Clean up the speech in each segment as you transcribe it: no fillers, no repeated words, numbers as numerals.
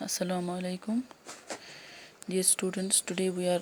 Assalamu alaikum. Dear students, today we are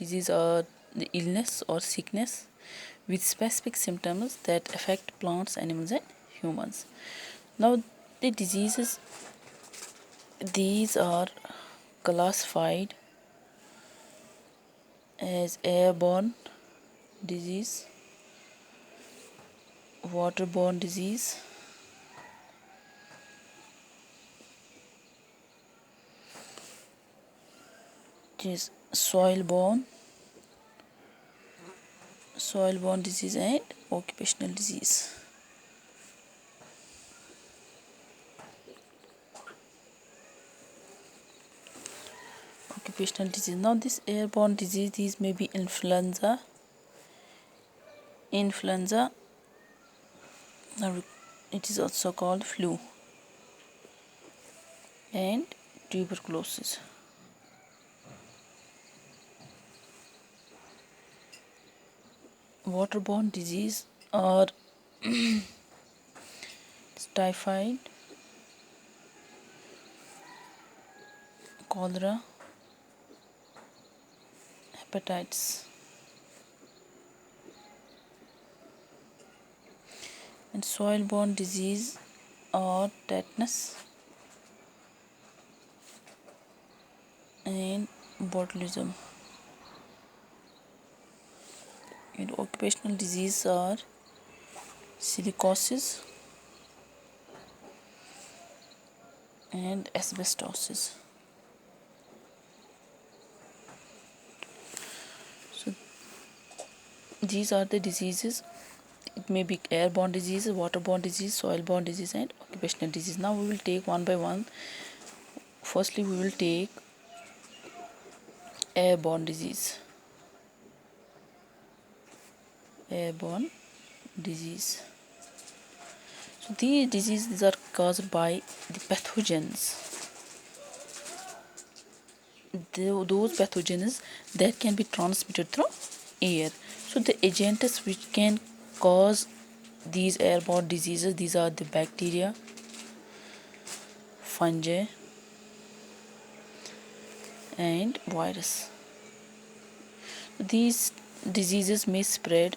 Disease are the illness or sickness with specific symptoms that affect plants, animals and humans. Now the diseases, these are classified as airborne disease, waterborne disease, which is soil-borne disease and occupational disease. Occupational disease. Now this airborne disease, these may be influenza, now it is also called flu, and tuberculosis. Waterborne disease are typhoid, cholera, hepatitis. And soil-borne disease are tetanus and botulism. And occupational disease are silicosis and asbestosis. So these are the diseases. It may be airborne disease, waterborne disease, soil-borne disease and occupational disease. Now we will take one by one. Firstly, we will take airborne disease. Airborne disease. So these diseases are caused by the pathogens. Those pathogens that can be transmitted through air. So the agents which can cause these airborne diseases, these are the bacteria, fungi and virus. These diseases may spread.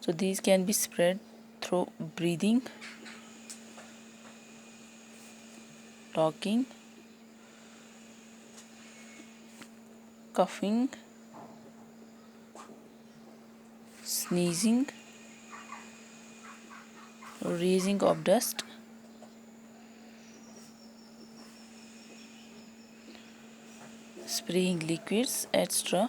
So these can be spread through breathing, talking, coughing, sneezing, raising of dust, spraying liquids, etc.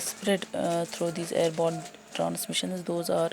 spread through these airborne transmissions, those are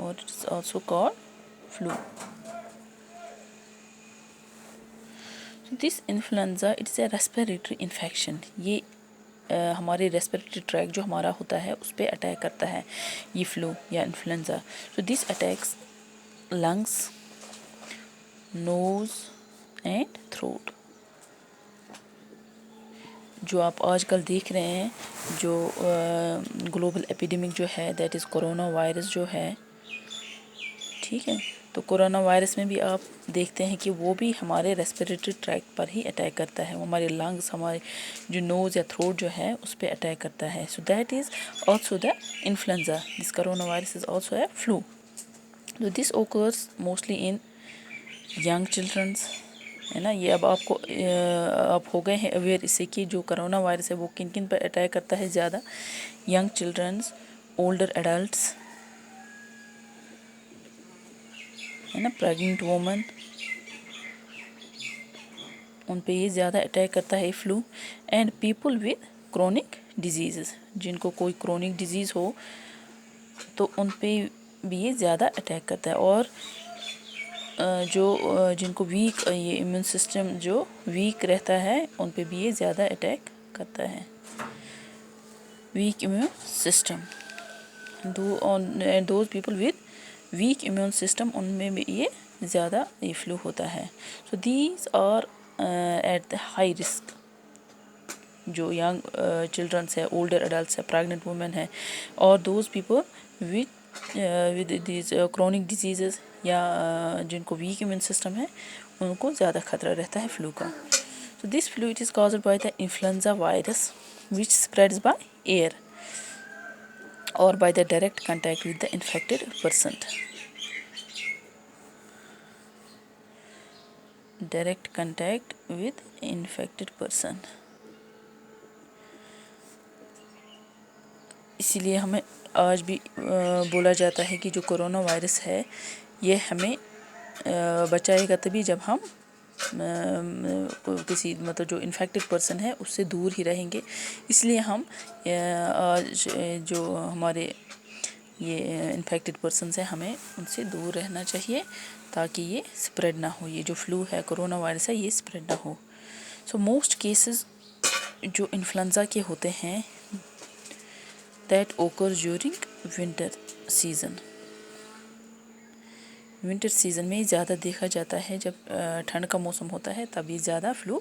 or it is also called flu. This influenza it's a respiratory infection. یہ ہمارے respiratory track جو ہمارا ہوتا ہے اس پہ attack کرتا ہے یہ فلو یا influenza. So this attacks lungs, nose and throat. جو آپ آج کل دیکھ رہے ہیں جو گلوبل ایپیڈیمک جو ہے دیٹ از کرونا وائرس جو ہے, ٹھیک ہے, تو کرونا وائرس میں بھی آپ دیکھتے ہیں کہ وہ بھی ہمارے ریسپیریٹری ٹریک پر ہی اٹیک کرتا ہے. وہ ہمارے لنگس, ہمارے جو نوز یا تھروٹ جو ہے اس پہ اٹیک کرتا ہے. So that is also the influenza. This corona virus is also a flu. So this occurs mostly in young children's, ہے نا. یہ اب آپ کو آپ ہو گئے ہیں اویئر اس سے کہ جو کرونا وائرس ہے وہ کن کن پر اٹیک کرتا ہے زیادہ. ینگ چلڈرنس, اولڈر ایڈلٹس, ہے نا, پریگننٹ وومن, ان پہ یہ زیادہ اٹیک کرتا ہے flu. And people with chronic diseases, جن کو کوئی کرونک ڈیزیز ہو تو ان پہ بھی یہ زیادہ اٹیک کرتا ہے. اور جو جن کو ویک یہ امیون سسٹم جو ویک رہتا ہے ان پہ بھی یہ زیادہ اٹیک کرتا ہے. Weak immune system, those people with weak immune system, ان میں بھی یہ زیادہ یہ فلو ہوتا ہے. So these are at the high risk. جو ینگ چلڈرنس ہے, اولڈر ایڈلٹس ہے, پریگننٹ وومن ہے, اور those people with these chronic diseases یا جن کو ویک امیون سسٹم ہے ان کو زیادہ خطرہ رہتا ہے فلو کا. So this flu it is caused by the influenza virus which spreads by air or by the direct contact with the infected person. Direct contact with infected person. اسی لیے ہمیں آج بھی بولا جاتا ہے کہ جو کرونا وائرس ہے یہ ہمیں بچائے گا تبھی جب ہم کسی مطلب جو انفیکٹڈ پرسن ہے اس سے دور ہی رہیں گے. اس لیے ہم آج جو ہمارے یہ انفیکٹڈ پرسنس ہیں ہمیں ان سے دور رہنا چاہیے تاکہ یہ اسپریڈ نہ ہو. یہ جو فلو ہے کرونا وائرس ہے یہ اسپریڈ نہ ہو. سو موسٹ کیسز جو انفلوئنزا کے ہوتے ہیں that occurs during winter season. Winter season میں زیادہ دیکھا جاتا ہے, جب ٹھنڈ کا موسم ہوتا ہے تب یہ زیادہ فلو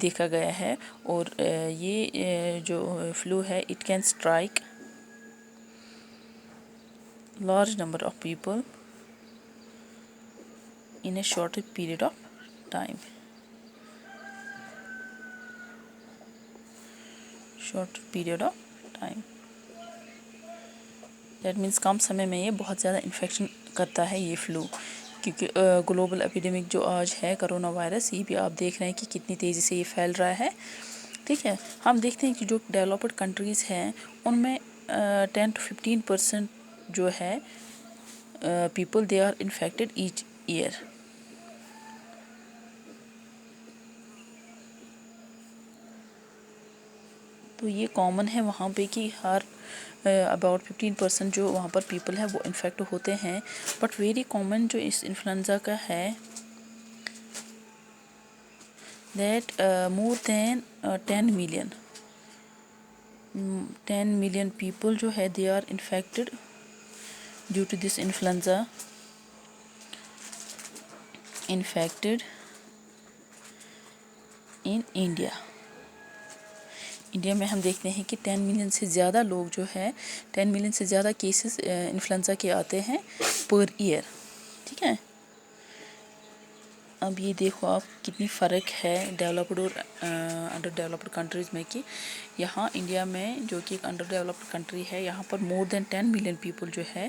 دیکھا گیا ہے. اور یہ جو فلو ہے it can strike large number of people in a short period of time. Short period of time. That means کم سمے میں یہ بہت زیادہ انفیکشن کرتا ہے یہ فلو. کیونکہ گلوبل ایپیڈیمک جو آج ہے کرونا وائرس, یہ بھی آپ دیکھ رہے ہیں کہ کتنی تیزی سے یہ پھیل رہا ہے, ٹھیک ہے. ہم دیکھتے ہیں کہ جو ڈیولپڈ کنٹریز ہیں ان میں 10 to 15% جو ہے people they are infected each year. تو یہ کامن ہے وہاں پہ کہ ہر اباؤٹ 15% جو وہاں پر پیپل ہیں وہ انفیکٹ ہوتے ہیں. بٹ ویری کامن جو اس انفلوئنزا کا ہے that more than 10 million people جو ہے they are infected due to this influenza infected in India. India میں ہم دیکھتے ہیں کہ 10 ملین سے زیادہ لوگ جو ہے 10 ملین سے زیادہ کیسز انفلوئنزا کے آتے ہیں پر ایئر, ٹھیک ہے. اب یہ دیکھو آپ کتنی فرق ہے ڈیولپڈ اور انڈر ڈیولپڈ کنٹریز میں, کہ یہاں انڈیا میں جو کہ ایک انڈر ڈیولپڈ کنٹری ہے یہاں پر مور دین 10 ملین پیپل جو ہے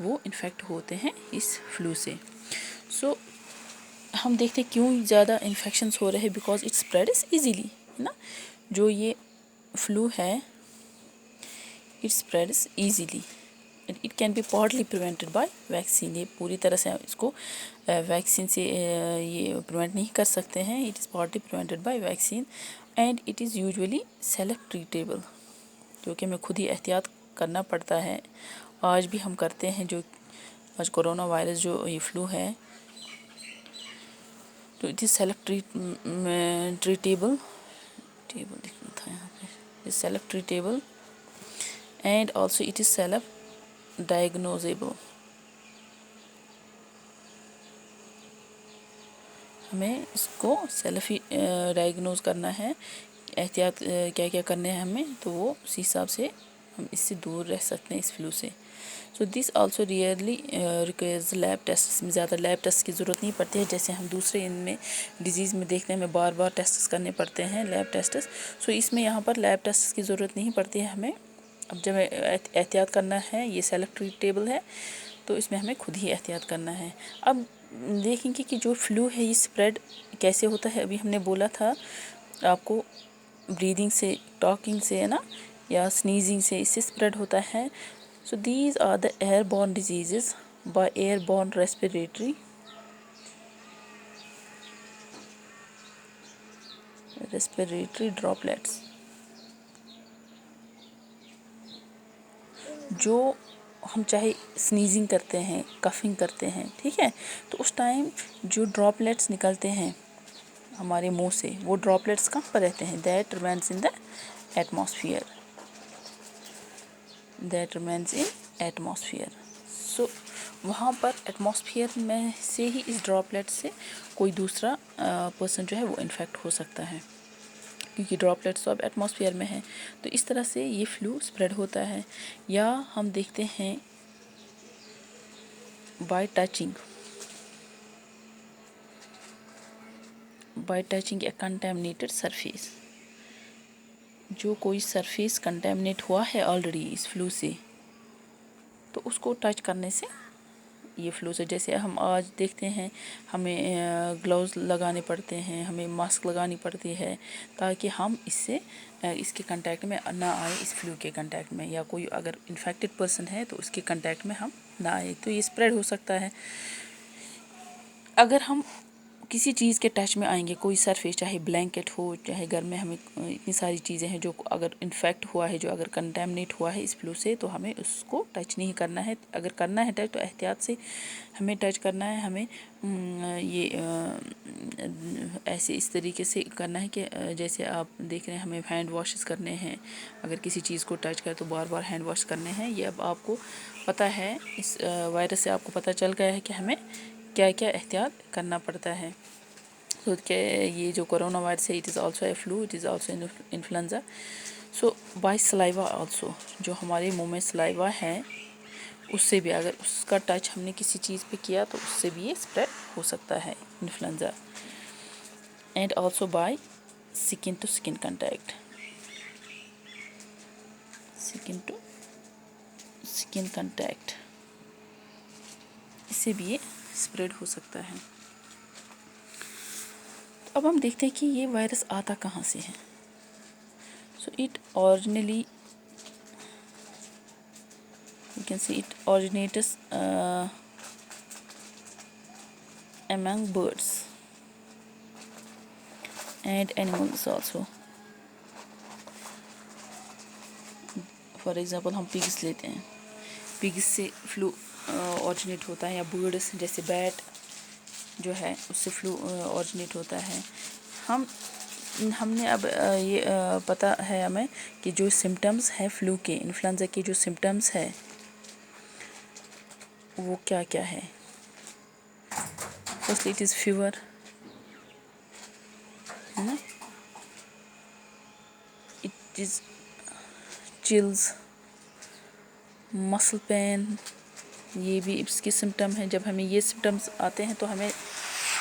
وہ انفیکٹ ہوتے ہیں اس فلو سے. سو ہم دیکھتے ہیں کیوں زیادہ انفیکشنس ہو رہے ہیں, بیکاز اٹ اسپریڈز ایزیلی, ہے نا. جو یہ فلو ہے it spreads easily. It can be partly prevented by vaccine. یہ پوری طرح سے اس کو ویکسین سے یہ پریونٹ نہیں کر سکتے ہیں. It is partly prevented by vaccine and it is usually self treatable, جو کہ ہمیں خود ہی احتیاط کرنا پڑتا ہے. آج بھی ہم کرتے ہیں. جو آج کرونا وائرس جو یہ فلو ہے تو it is self treatable table لکھنا تھا یہاں پہ self treatable and also it is self diagnosable. ہمیں اس کو سیلف ہی ڈائگنوز کرنا ہے، احتیاط کیا کیا کرنے ہیں ہمیں، تو وہ اسی حساب سے ہم اس سے دور رہ سکتے ہیں اس فلو سے. So this also rarely requires lab test. اس میں زیادہ لیب ٹیسٹ کی ضرورت نہیں پڑتی ہے جیسے ہم دوسرے ان میں ڈیزیز میں دیکھتے ہیں، ہمیں بار بار ٹیسٹس کرنے پڑتے ہیں لیب ٹیسٹس. سو اس میں یہاں پر لیب ٹیسٹ کی ضرورت نہیں پڑتی ہے ہمیں. اب جب احتیاط کرنا ہے، یہ سیلف ٹریٹیبل ہے تو اس میں ہمیں خود ہی احتیاط کرنا ہے. اب دیکھیں گے کہ جو فلو ہے یہ اسپریڈ کیسے ہوتا ہے. ابھی ہم نے بولا تھا آپ کو بریدنگ سے، ٹاکنگ سے ہے نا، یا سنیزنگ سے، اس سے اسپریڈ ہوتا ہے. So these are the air borne diseases by air borne respiratory droplets. جو ہم چاہے سنیزنگ کرتے ہیں، کفنگ کرتے ہیں، ٹھیک ہے، تو اس ٹائم جو ڈراپلیٹس نکلتے ہیں ہمارے منہ سے، وہ ڈراپلیٹس کہاں پر رہتے ہیں؟ That remains in the atmosphere. That remains in atmosphere. So وہاں پر ایٹماسفیئر میں سے ہی اس ڈراپلیٹ سے کوئی دوسرا پرسن جو ہے وہ انفیکٹ ہو سکتا ہے، کیونکہ ڈراپلیٹس تو اب ایٹماسفیئر میں ہے. تو اس طرح سے یہ فلو اسپریڈ ہوتا ہے. یا ہم دیکھتے ہیں by touching a contaminated surface. جو کوئی سرفیس کنٹامنیٹ ہوا ہے آلریڈی اس فلو سے، تو اس کو ٹچ کرنے سے یہ فلو سے، جیسے ہم آج دیکھتے ہیں ہمیں گلوز لگانے پڑتے ہیں، ہمیں ماسک لگانی پڑتی ہے تاکہ ہم اس کے کنٹیکٹ میں نہ آئے، اس فلو کے کنٹیکٹ میں، یا کوئی اگر انفیکٹڈ پرسن ہے تو اس کے کنٹیکٹ میں ہم نہ آئے. تو یہ اسپریڈ ہو سکتا ہے. اگر ہم کسی چیز کے ٹچ میں آئیں گے، کوئی سرفیس، چاہے بلینکٹ ہو، چاہے گھر میں ہمیں اتنی ساری چیزیں ہیں جو اگر انفیکٹ ہوا ہے، جو اگر کنٹامنیٹ ہوا ہے اس فلو سے، تو ہمیں اس کو ٹچ نہیں کرنا ہے. اگر کرنا ہے ٹچ تو احتیاط سے ہمیں ٹچ کرنا ہے. ہمیں یہ ایسے اس طریقے سے کرنا ہے کہ جیسے آپ دیکھ رہے ہیں ہمیں ہینڈ واشز کرنے ہیں. اگر کسی چیز کو ٹچ کرے تو بار بار ہینڈ واش کرنے ہیں. یہ اب آپ کو پتہ ہے، اس وائرس سے آپ کو پتہ چل گیا ہے کہ ہمیں کیا کیا احتیاط کرنا پڑتا ہے. تو کہ یہ جو کرونا وائرس ہے، it is also a flu, it is also influenza. So by سلائیوا also, جو ہمارے منہ میں سلائیوا ہے اس سے بھی اگر اس کا ٹچ ہم نے کسی چیز پہ کیا تو اس سے بھی یہ اسپریڈ ہو سکتا ہے انفلوئنزا. اینڈ آلسو بائی سکن ٹو سکن کنٹیکٹ. سکن ٹو سکن کنٹیکٹ، اس سے بھی یہ اسپریڈ ہو سکتا ہے. اب ہم دیکھتے ہیں کہ یہ وائرس آتا کہاں سے ہے. So it originally you can see it originates among birds and animals also. For example ہم پگس لیتے ہیں، پگس سے فلو اوریجنیٹ ہوتا ہے، یا برڈس جیسے بیٹ جو ہے اس سے فلو اوریجنیٹ ہوتا ہے. ہم نے اب یہ پتہ ہے ہمیں کہ جو سمٹمز ہے فلو کے، انفلوئنزا کے جو سمٹمز ہے وہ کیا کیا ہے. Firstly it is fever, it is chills, muscle pain, یہ بھی اس کی سمٹم ہے. جب ہمیں یہ سمٹمز آتے ہیں تو ہمیں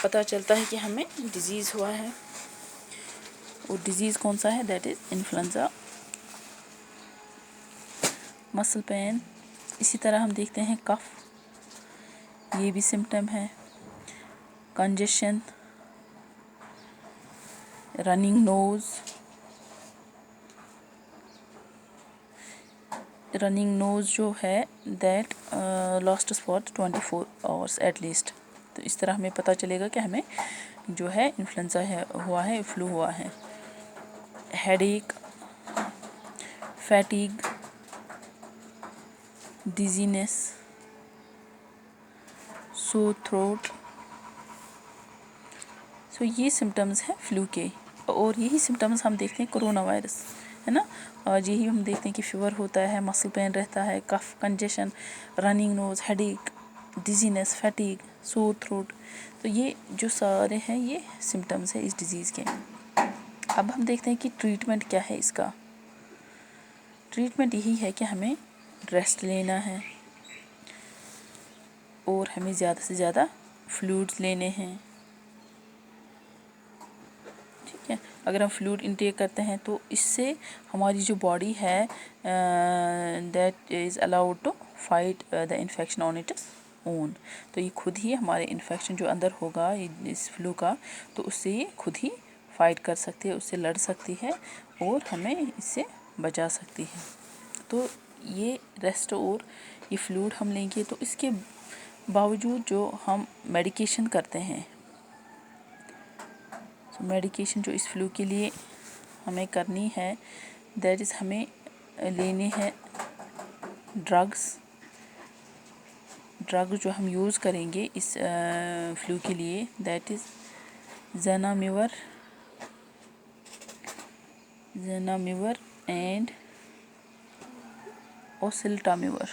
پتہ چلتا ہے کہ ہمیں ڈیزیز ہوا ہے. اور ڈیزیز کون سا ہے؟ That is influenza. مسل پین، اسی طرح ہم دیکھتے ہیں کف، یہ بھی سمٹم ہے. کنجیشن، رننگ نوز، رننگ نوز جو ہے دیٹ لاسٹس فار 24 hours ایٹ لیسٹ. تو اس طرح ہمیں پتہ چلے گا کہ ہمیں جو ہے انفلوئنزا ہوا ہے، فلو ہوا ہے. ہیڈ ایک، فیٹیگ، ڈیزینس، سور تھروٹ. سو یہ سمٹمز ہیں فلو کے، اور یہی سمٹمز ہم دیکھتے ہیں کرونا وائرس، ہے نا. آج یہی ہم دیکھتے ہیں کہ فیور ہوتا ہے، مسل پین رہتا ہے، کف، کنجیشن، رننگ نوز، ہیڈ ایک، ڈیزینس، فیٹیگ، سور تھروٹ. تو یہ جو سارے ہیں یہ سمٹمز ہیں اس ڈیزیز کے. اب ہم دیکھتے ہیں کہ ٹریٹمنٹ کیا ہے اس کا. ٹریٹمنٹ یہی ہے کہ ہمیں ریسٹ لینا ہے، اور ہمیں زیادہ سے زیادہ فلوئڈز لینے ہیں. ٹھیک ہے، اگر ہم فلوئڈ انٹیک کرتے ہیں تو اس سے ہماری جو باڈی ہے that is allowed to fight the infection on its own. تو یہ خود ہی ہمارے انفیکشن جو اندر ہوگا اس فلو کا، تو اس سے یہ خود ہی فائٹ کر سکتی ہے، اس سے لڑ سکتی ہے اور ہمیں اس سے بچا سکتی ہے. تو یہ ریسٹ اور یہ فلوئڈ ہم لیں گے. تو اس کے باوجود جو ہم میڈیکیشن کرتے ہیں، میڈیکیشن جو اس فلو کے لیے ہمیں کرنی ہے، دیٹ از ہمیں لینے ہیں ڈرگس جو ہم یوز کریں گے اس فلو کے لیے، دیٹ از زینامیور اینڈ اوسلٹامیور.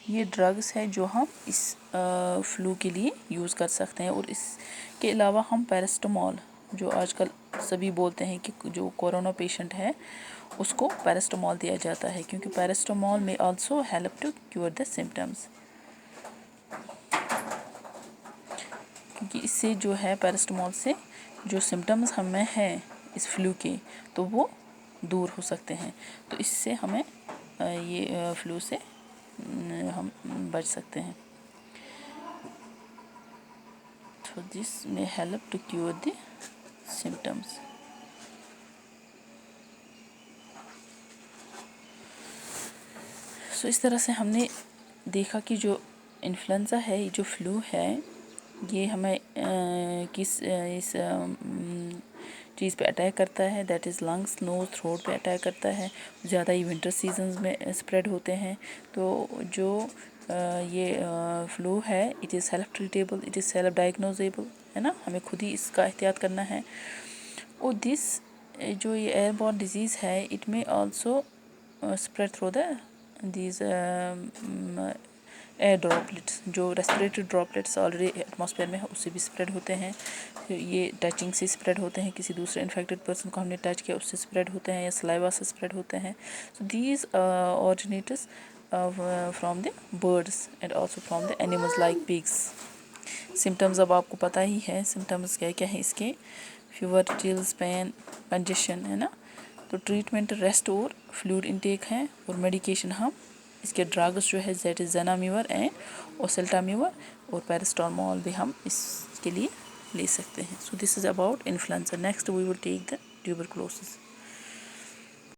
یہ ڈرگس ہے جو ہم اس فلو کے لیے یوز کر سکتے ہیں. اور اس کے علاوہ ہم پیرسٹمال، جو آج کل سبھی بولتے ہیں کہ جو کورونا پیشنٹ ہے اس کو پیرسٹمال دیا جاتا ہے، کیونکہ paracetamol may also help to cure the symptoms. کیونکہ اس سے جو ہے پیرسٹمال سے جو سمٹمز ہمیں ہیں اس فلو کے، تو وہ دور ہو سکتے ہیں. تو اس سے ہمیں یہ فلو سے ہم بچ سکتے ہیں. So this may help to cure the symptoms. So اس طرح سے ہم نے دیکھا کہ جو انفلوئنزا ہے، جو فلو ہے، یہ ہمیں کس اس چیز پہ اٹیک کرتا ہے، that is lungs, nose, throat پہ اٹیک کرتا ہے. زیادہ ہی ونٹر سیزنز میں اسپریڈ ہوتے ہیں. تو جو یہ فلو ہے، it is self treatable, it is self diagnosable, ہے نا. ہمیں خود ہی اس کا احتیاط کرنا ہے. اور جو یہ ایئر بورن ڈیزیز ہے، it may also spread through the these air droplets. جو ریسپریٹری ڈراپلیٹس آلریڈی ایٹماسفیئر میں ہے اس سے بھی اسپریڈ ہوتے ہیں. یہ ٹچنگ سے اسپریڈ ہوتے ہیں، کسی دوسرے انفیکٹڈ پرسن کو ہم نے ٹچ کیا اس سے اسپریڈ ہوتے ہیں، یا سلائیوا سے اسپریڈ ہوتے ہیں. So these originates from the birds and also from the animals like pigs. Symptoms اب آپ کو پتہ ہی ہے سمٹمز کیا کیا ہے اس کے: فیور، چلز، پین، کنجیشن، ہے نا. تو ٹریٹمنٹ ریسٹ اور فلوئڈ انٹیک ہے، اور میڈیکیشن ہم اس کے ڈرگس جو ہے دیٹ از زینامیور اینڈ اوسلٹامیور، اور پیرسٹامال بھی ہم اس کے لیے لے سکتے ہیں. So this is about influenza. Next we will take the tuberculosis.